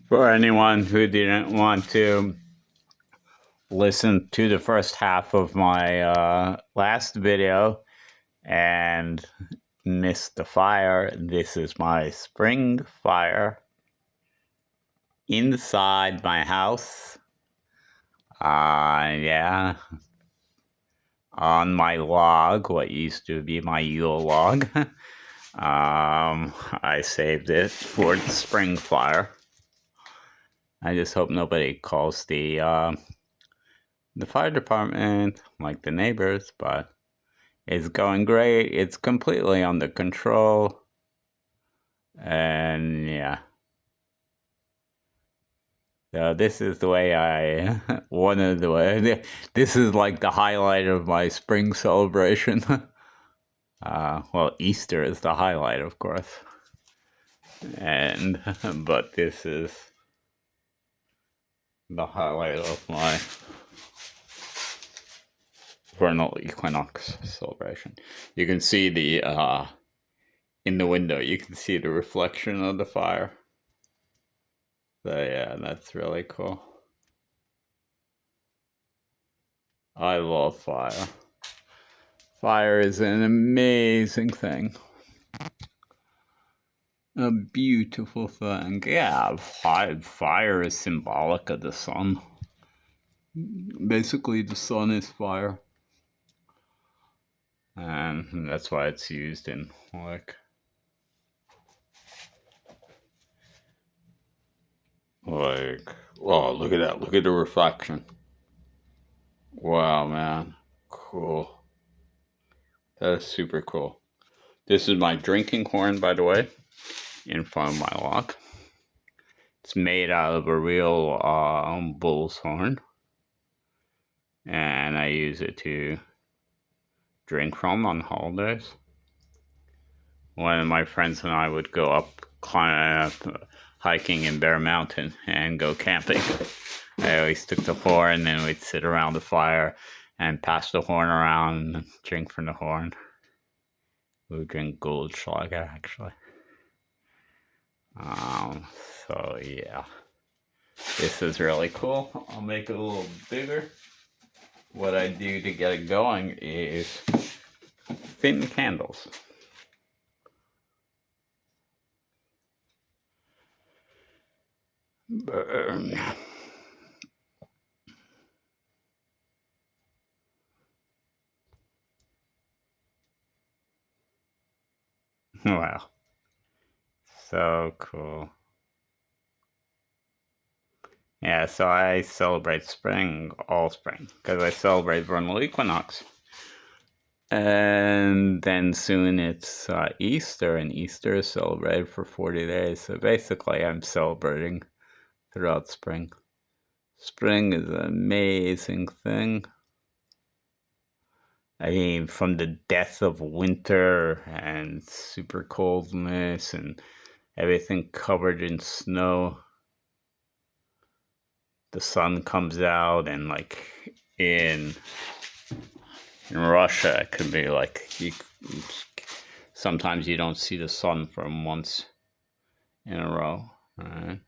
For anyone who didn't want to listen to the first half of my last video and miss the fire, this is my spring fire inside my house. Yeah, on my log, what used to be my Yule log. I saved it for the spring fire. I just hope nobody calls the fire department, like the neighbors, but it's going great. It's completely under control. And yeah. So this is the way I wanted the way. This is like the highlight of my spring celebration. Well, Easter is the highlight, of course. And but this is the highlight of my vernal equinox celebration. You can see the in the window, you can see the reflection of the fire. So yeah, that's really cool. I love fire. Fire is an amazing thing. A beautiful thing. Yeah, fire is symbolic of the sun. Basically, the sun is fire. And that's why it's used in, like, oh, look at that. Look at the reflection. Wow, man. Cool. That is super cool. This is my drinking horn, by the way, in front of my log. It's made out of a real bull's horn. And I use it to drink from on holidays. One of my friends and I would go up, hiking in Bear Mountain and go camping. I always took the horn, and we'd sit around the fire and pass the horn around and drink from the horn. We would drink Goldschlager, actually. So yeah, this is really cool. I'll make it a little bigger. What I do to get it going is thin candles. Burn. Wow. So cool. Yeah, so I celebrate spring, all spring, because I celebrate vernal equinox. And then soon it's Easter, and Easter is celebrated for 40 days. So basically, I'm celebrating throughout spring. Spring is an amazing thing. I mean, from the death of winter and super coldness and everything covered in snow, the sun comes out, and like in Russia, it could be like sometimes you don't see the sun for months in a row, right?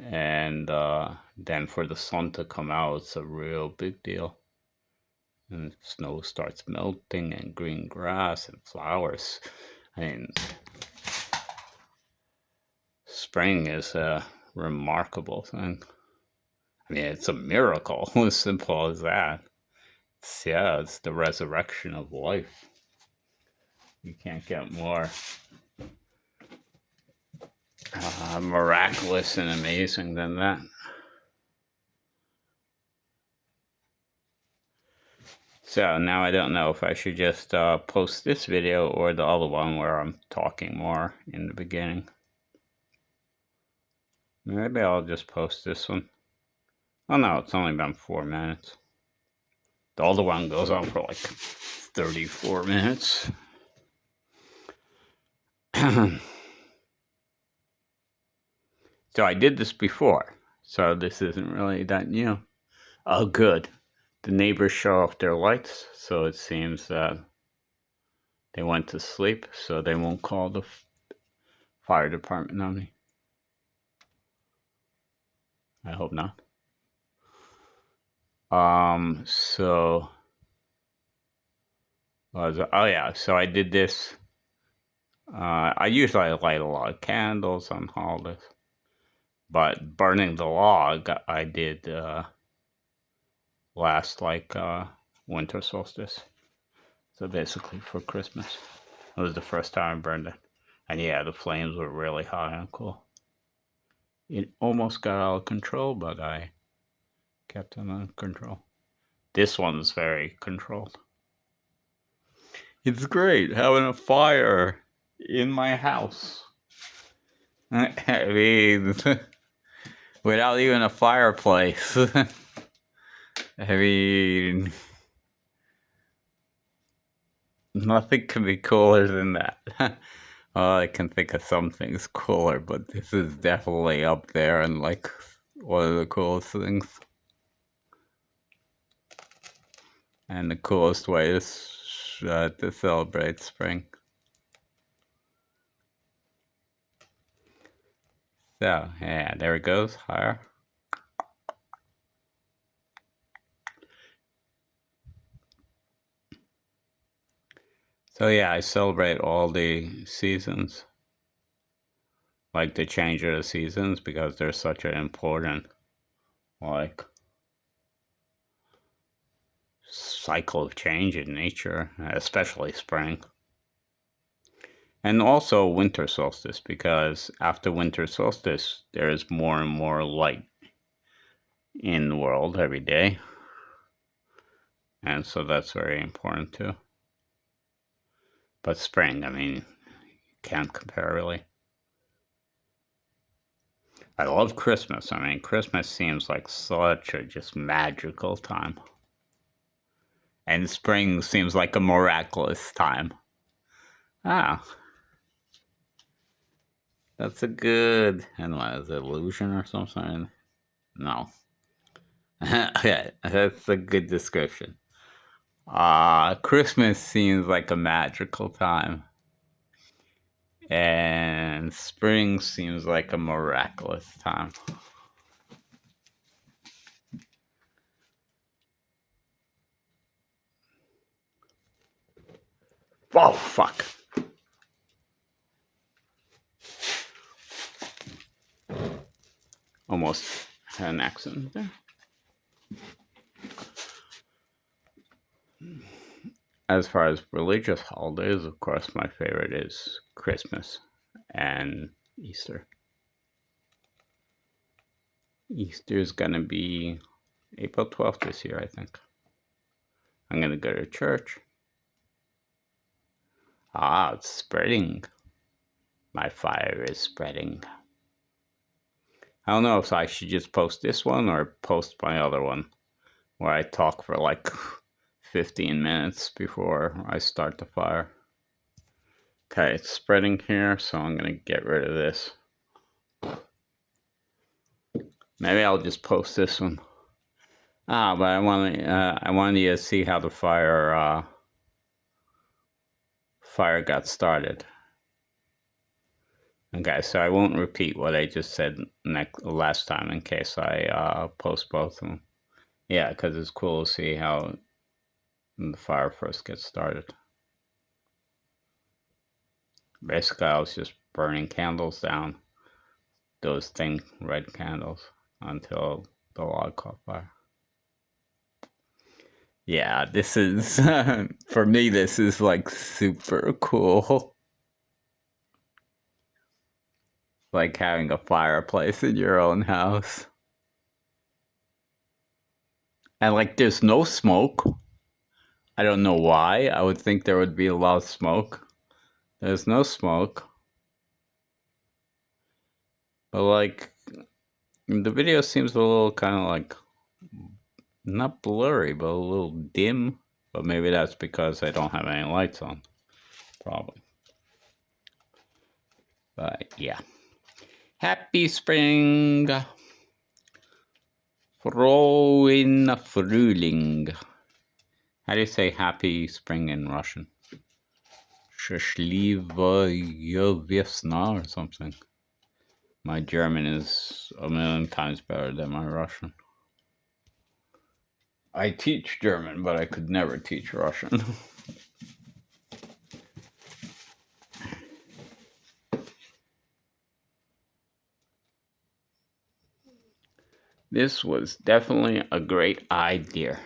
And then for the sun to come out, it's a real big deal. And snow starts melting, and green grass and flowers. I mean, spring is a remarkable thing. I mean, it's a miracle, as simple as that. It's the resurrection of life. You can't get more miraculous and amazing than that. So now I don't know if I should just post this video or the other one where I'm talking more in the beginning. Maybe I'll just post this one. Oh no, it's only been 4 minutes. The other one goes on for like 34 minutes. So I did this before, so this isn't really that new. Oh good. The neighbors shut off their lights, so it seems that they went to sleep, so they won't call the fire department on me. I hope not. So oh yeah, so I did this. I usually light a lot of candles on holidays, but burning the log I did last winter solstice. So basically for Christmas. It was the first time I burned it. And yeah, the flames were really high and cool. It almost got out of control, but I kept them under control. This one's very controlled. It's great having a fire in my house. I mean, without even a fireplace. I mean, nothing can be cooler than that. Well, I can think of some things cooler, but this is definitely up there and like one of the coolest things. And the coolest way to celebrate spring. So, yeah, there it goes, higher. So, yeah, I celebrate all the seasons, like the change of the seasons, because they're such an important, like, cycle of change in nature, especially spring. And also winter solstice, because after winter solstice, there is more and more light in the world every day. And so that's very important too. But spring, I mean, can't compare really. I love Christmas. I mean, Christmas seems like such a just magical time. And spring seems like a miraculous time. Ah, that's a good, and what is it, illusion or something? No. Okay, that's a good description. Christmas seems like a magical time. And spring seems like a miraculous time. Oh, fuck. Almost had an accident there. As far as religious holidays, of course, my favorite is Christmas and Easter. Easter's gonna be April 12th this year, I think. I'm gonna go to church. Ah, it's spreading. My fire is spreading. I don't know if I should just post this one or post my other one, where I talk for like 15 minutes before I start the fire. Okay, it's spreading here, so I'm gonna get rid of this. Maybe I'll just post this one. But I wanted you to see how the fire got started. Okay, so I won't repeat what I just said last time in case I post both of them. Yeah, because it's cool to see how the fire first gets started. Basically, I was just burning candles down, those thin red candles, until the log caught fire. Yeah, this is, for me, this is like super cool. Like having a fireplace in your own house. And like there's no smoke. I don't know why. I would think there would be a lot of smoke. There's no smoke. But like the video seems a little kind of like not blurry, but a little dim. But maybe that's because I don't have any lights on. Probably. But yeah. Happy spring. Frohin Frühling. How do you say happy spring in Russian? Счастливая весна or something. My German is a million times better than my Russian. I teach German, but I could never teach Russian. This was definitely a great idea.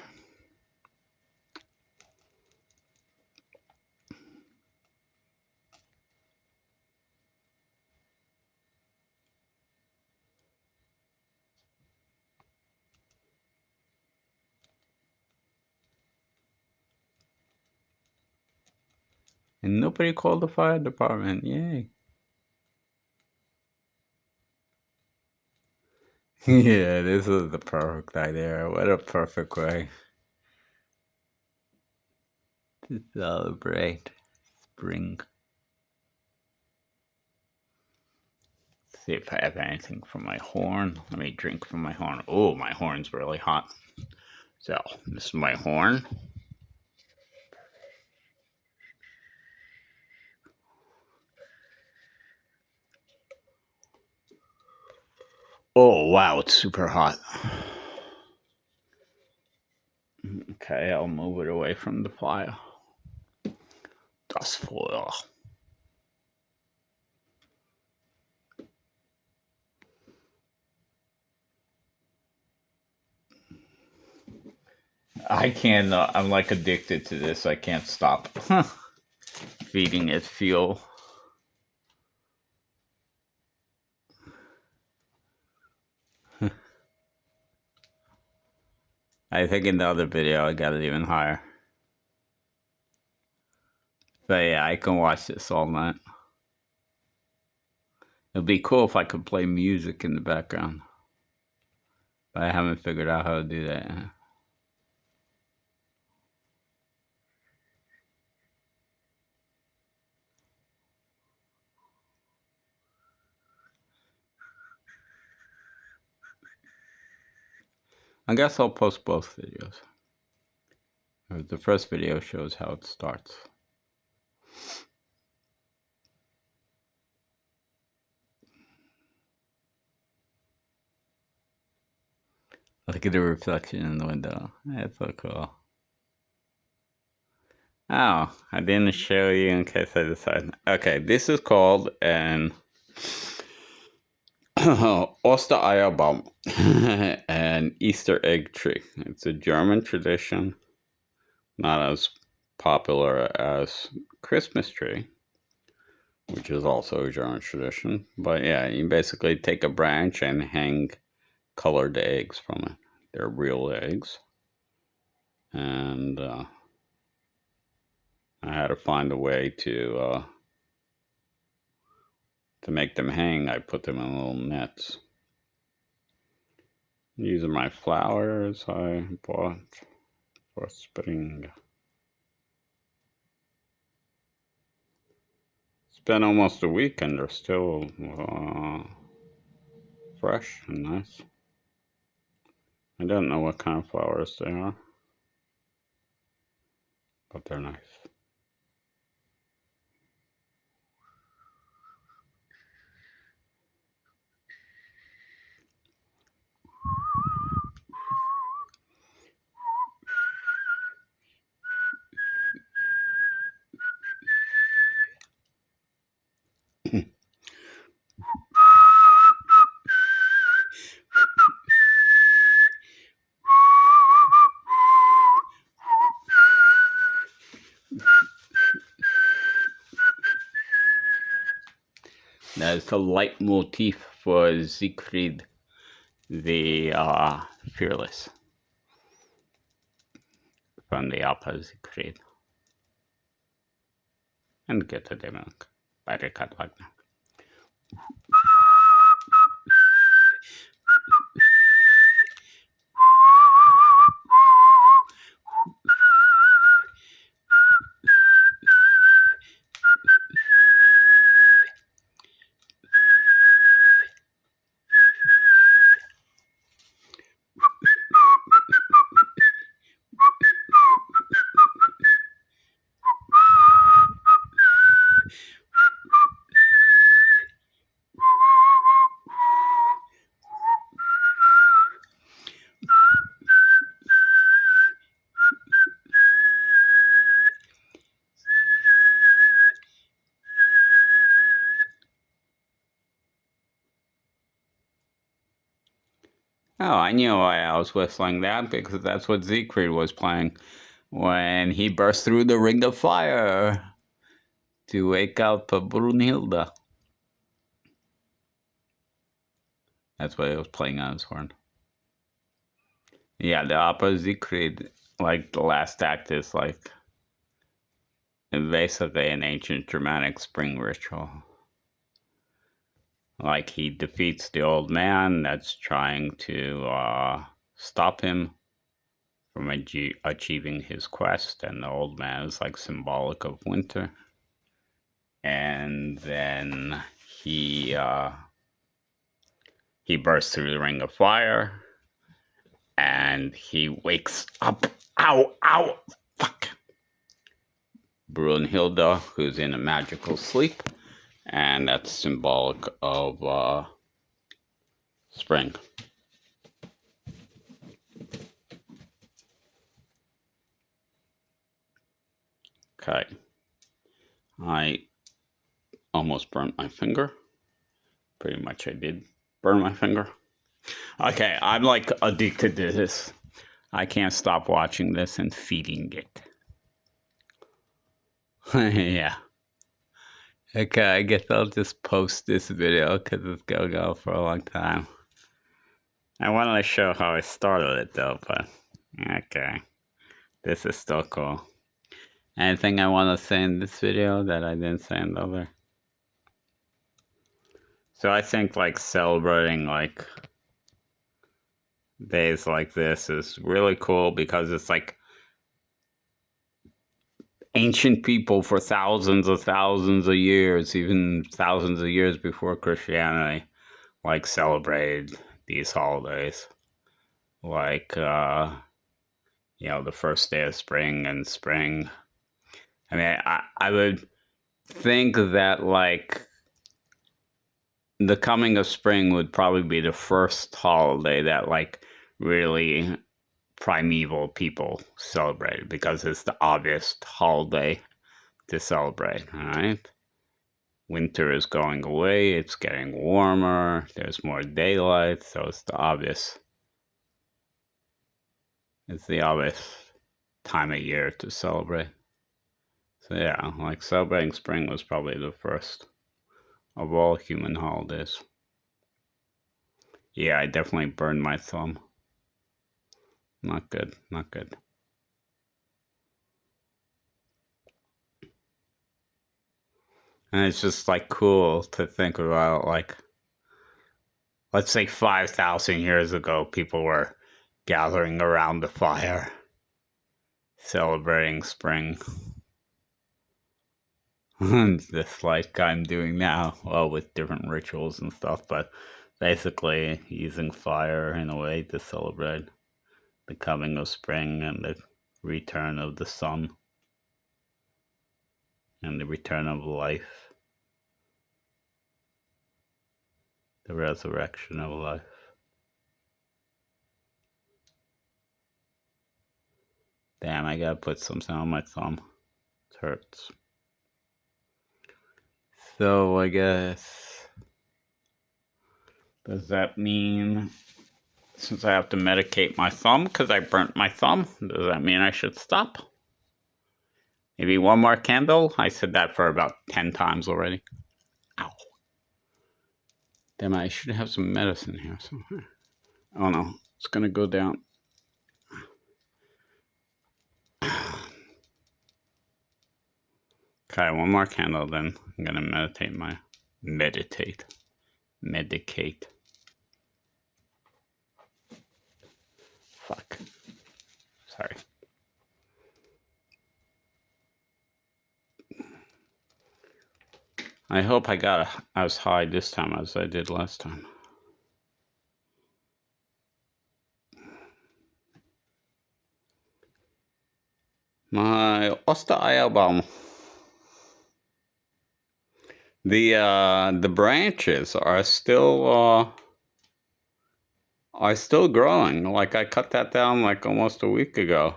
And nobody called the fire department. Yay. Yeah, this is the perfect idea. What a perfect way to celebrate spring. See if I have anything from my horn. Let me drink from my horn. Oh, my horn's really hot. So, this is my horn. Oh, wow, it's super hot. Okay, I'll move it away from the fire. Das Feuer. I can't, I'm like addicted to this. I can't stop feeding it fuel. I think in the other video I got it even higher. But yeah, I can watch this all night. It'd be cool if I could play music in the background. But I haven't figured out how to do that yet. I guess I'll post both videos. The first video shows how it starts. Look at the reflection in the window. That's so cool. Oh, I didn't show you in case I decided. Okay, this is called an Ostereierbaum, an Easter egg tree. It's a German tradition, not as popular as Christmas tree, which is also a German tradition. But yeah, you basically take a branch and hang colored eggs from it. They're real eggs. And I had to find a way to make them hang. I put them in little nets. These are my flowers I bought for spring. It's been almost a week and they're still fresh and nice. I don't know what kind of flowers they are, but they're nice. That's the leitmotif for Siegfried the Fearless from the opera Siegfried and Goethe der Milch by Richard Wagner. Oh, I knew why I was whistling that, because that's what Siegfried was playing when he burst through the ring of fire to wake up Brunhilde. That's what he was playing on his horn. Yeah, the opera Siegfried, like the last act, is like basically an ancient Germanic spring ritual. Like he defeats the old man that's trying to stop him from achieving his quest, and the old man is like symbolic of winter. And then he bursts through the ring of fire, and he wakes up. Ow! Ow! Fuck! Brunhilde, who's in a magical sleep, and that's symbolic of spring. Okay. I almost burnt my finger. Pretty much I did burn my finger. Okay, I'm like addicted to this. I can't stop watching this and feeding it. Yeah. Okay, I guess I'll just post this video because it's gonna go for a long time. I wanted to show how I started it though, but okay. This is still cool. Anything I want to say in this video that I didn't say in the other? So I think like celebrating like days like this is really cool because it's like ancient people for thousands of years, even thousands of years before Christianity, like celebrated these holidays. Like, you know, the first day of spring and spring. I mean, I would think that like the coming of spring would probably be the first holiday that like really primeval people celebrated because it's the obvious holiday to celebrate, all right? Winter is going away, it's getting warmer, there's more daylight, so it's the obvious time of year to celebrate. So yeah, like celebrating spring was probably the first of all human holidays. Yeah, I definitely burned my thumb. Not good, not good. And it's just like cool to think about, like, let's say 5,000 years ago, people were gathering around the fire, celebrating spring. Just like I'm doing now, well, with different rituals and stuff, but basically using fire in a way to celebrate the coming of spring and the return of the sun and the return of life, the resurrection of life. Damn, I gotta put something on my thumb. It hurts. So I guess, does that mean, since I have to medicate my thumb because I burnt my thumb, does that mean I should stop? Maybe one more candle? I said that for about 10 times already. Ow. Damn, I should have some medicine here somewhere. Oh no, it's gonna go down. Okay, one more candle, then I'm gonna medicate. Fuck. Sorry. I hope I got as high this time as I did last time. My Ostereierbaum. The branches are still growing. Like I cut that down like almost a week ago.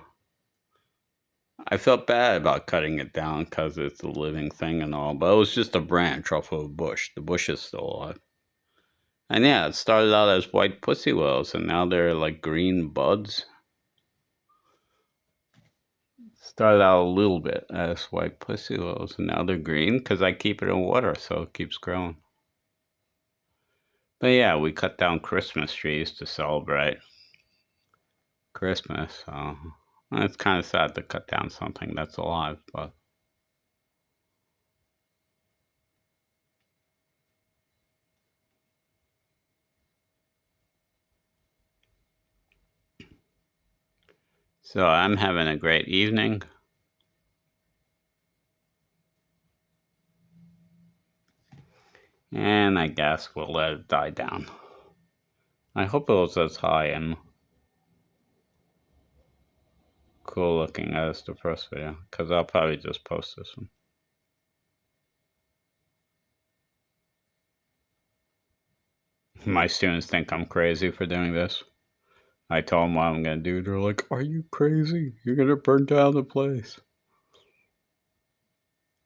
I felt bad about cutting it down because it's a living thing and all, but it was just a branch off of a bush. The bush is still alive. And yeah, it started out as white pussy willows, and now they're like green buds. Started out a little bit as white pussy willows, and now they're green because I keep it in water, so it keeps growing. But yeah, we cut down Christmas trees to celebrate Christmas, so it's kind of sad to cut down something that's alive, but so I'm having a great evening. And I guess we'll let it die down. I hope it was as high and cool looking as the first video, because I'll probably just post this one. My students think I'm crazy for doing this. I told them what I'm going to do. They're like, are you crazy? You're going to burn down the place.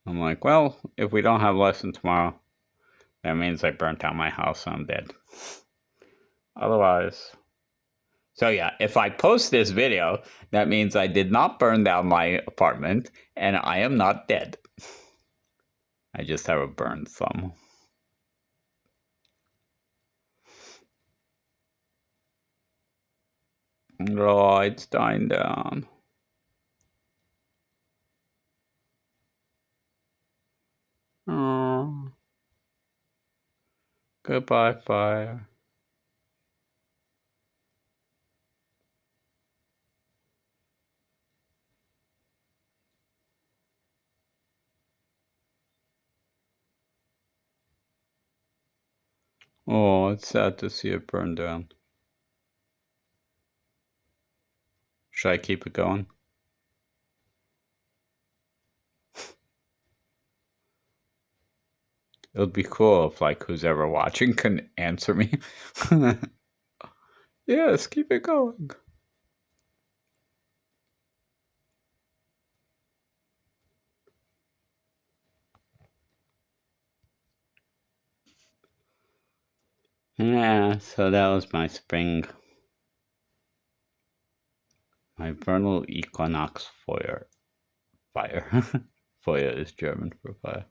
I'm like, well, if we don't have lesson tomorrow, that means I burnt down my house and I'm dead. Otherwise. So yeah, if I post this video, that means I did not burn down my apartment and I am not dead. I just have a burned thumb. Oh, it's dying down. Oh, goodbye, fire. Oh, it's sad to see it burn down. Should I keep it going? It would be cool if, like, who's ever watching can answer me. Yes, keep it going. Yeah, so that was my spring. My vernal equinox fire. Fire. Feuer is German for fire.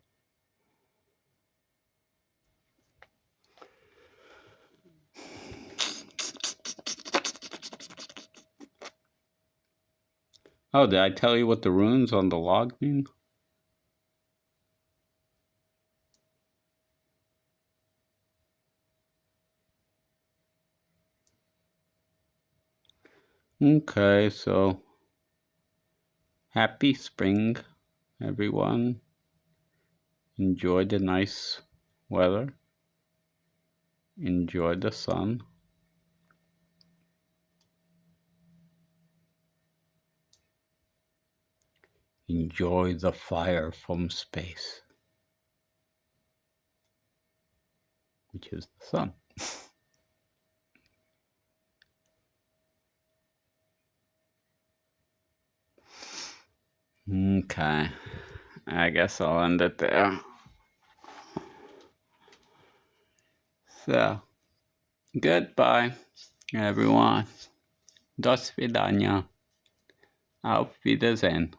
Oh, did I tell you what the runes on the log mean? Okay, so happy spring, everyone. Enjoy the nice weather. Enjoy the sun. Enjoy the fire from space, which is the sun. Okay, I guess I'll end it there. So, goodbye, everyone. До свидания. Auf Wiedersehen.